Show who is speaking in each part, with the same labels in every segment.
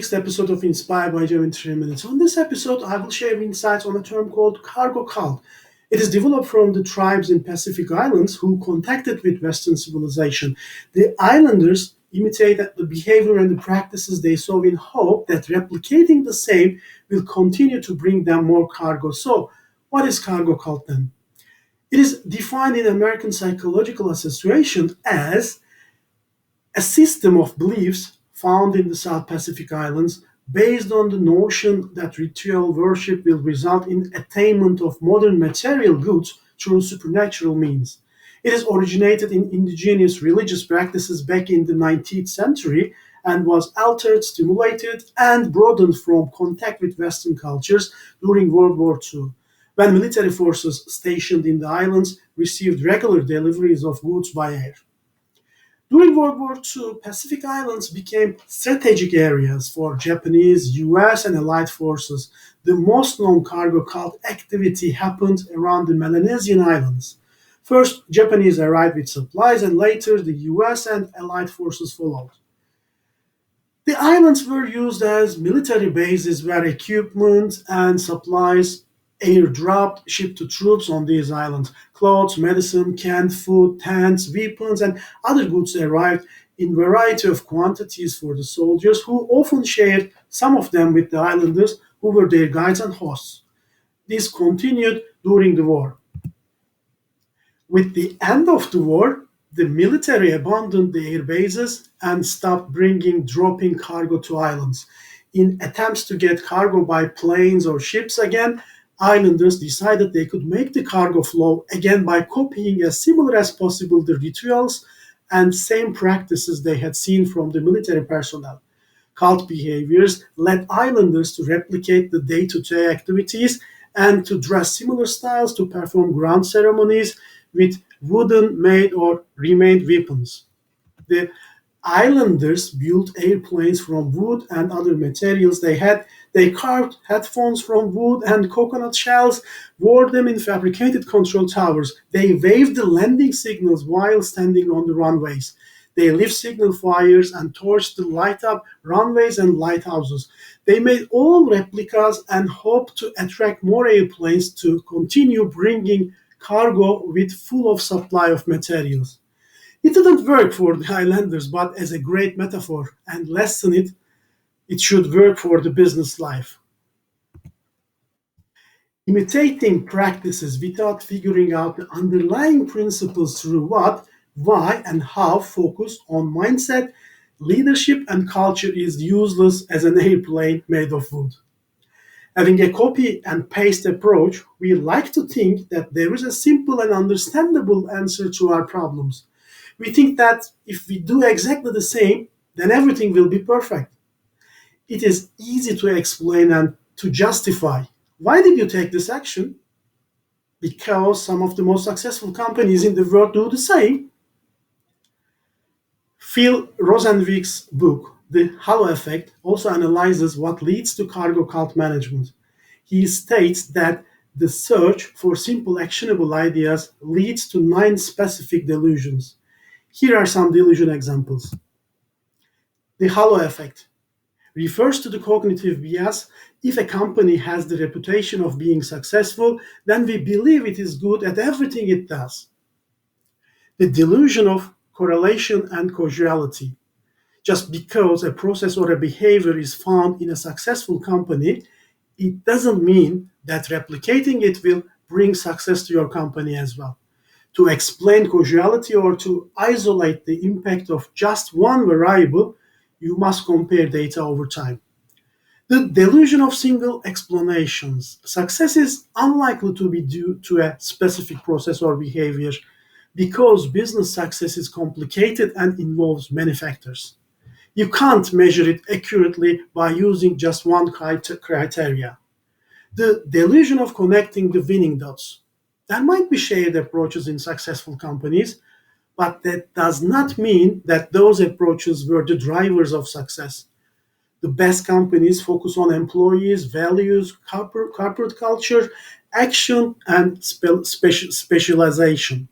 Speaker 1: Next episode of Inspired by Joe in 3 minutes. On this episode, I will share insights on a term called cargo cult. It is developed from the tribes in Pacific Islands who contacted with Western civilization. The islanders imitated the behavior and the practices they saw in hope that replicating the same will continue to bring them more cargo. So, what is cargo cult then? It is defined in American Psychological Association as a system of beliefs found in the South Pacific Islands based on the notion that ritual worship will result in attainment of modern material goods through supernatural means. It is originated in indigenous religious practices back in the 19th century and was altered, stimulated, and broadened from contact with Western cultures during World War II, when military forces stationed in the islands received regular deliveries of goods by air. During World War II, Pacific Islands became strategic areas for Japanese, US, and Allied forces. The most known cargo cult activity happened around the Melanesian Islands. First, Japanese arrived with supplies, and later the US and Allied forces followed. The islands were used as military bases where equipment and supplies airdropped, shipped to troops on these islands. Clothes, medicine, canned food, tents, weapons, and other goods arrived in variety of quantities for the soldiers, who often shared some of them with the islanders, who were their guides and hosts. This continued during the war. With the end of the war, the military abandoned the air bases and stopped dropping cargo to islands. In attempts to get cargo by planes or ships again, islanders decided they could make the cargo flow again by copying as similar as possible the rituals and same practices they had seen from the military personnel. Cult behaviors led islanders to replicate the day-to-day activities and to dress similar styles to perform ground ceremonies with wooden made or remade weapons. The islanders built airplanes from wood and other materials they had. They carved headphones from wood and coconut shells, wore them in fabricated control towers. They waved the landing signals while standing on the runways. They lit signal fires and torched to light up runways and lighthouses. They made all replicas and hoped to attract more airplanes to continue bringing cargo with full of supply of materials. It didn't work for the islanders, but as a great metaphor and lesson, it should work for the business life. Imitating practices without figuring out the underlying principles through what, why, and how focus on mindset, leadership, and culture is useless as an airplane made of wood. Having a copy and paste approach, we like to think that there is a simple and understandable answer to our problems. We think that if we do exactly the same, then everything will be perfect. It is easy to explain and to justify. Why did you take this action? Because some of the most successful companies in the world do the same. Phil Rosenwick's book, The Halo Effect, also analyzes what leads to cargo cult management. He states that the search for simple actionable ideas leads to 9 specific delusions. Here are some delusion examples. The halo effect refers to the cognitive bias. If a company has the reputation of being successful, then we believe it is good at everything it does. The delusion of correlation and causality. Just because a process or a behavior is found in a successful company, it doesn't mean that replicating it will bring success to your company as well. To explain causality or to isolate the impact of just one variable, you must compare data over time. The delusion of single explanations. Success is unlikely to be due to a specific process or behavior because business success is complicated and involves many factors. You can't measure it accurately by using just one criteria. The delusion of connecting the winning dots. There might be shared approaches in successful companies, but that does not mean that those approaches were the drivers of success. The best companies focus on employees, values, corporate culture, action, and specialization.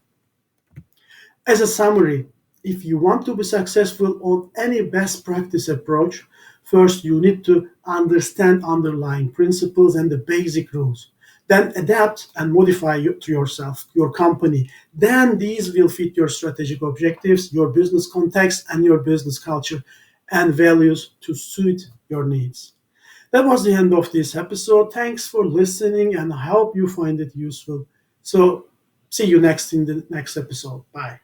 Speaker 1: As a summary, if you want to be successful on any best practice approach, First, you need to understand underlying principles and the basic rules. Then adapt and modify to yourself, your company. Then these will fit your strategic objectives, your business context, and your business culture and values to suit your needs. That was the end of this episode. Thanks for listening, and I hope you find it useful. So, see you next in the next episode. Bye.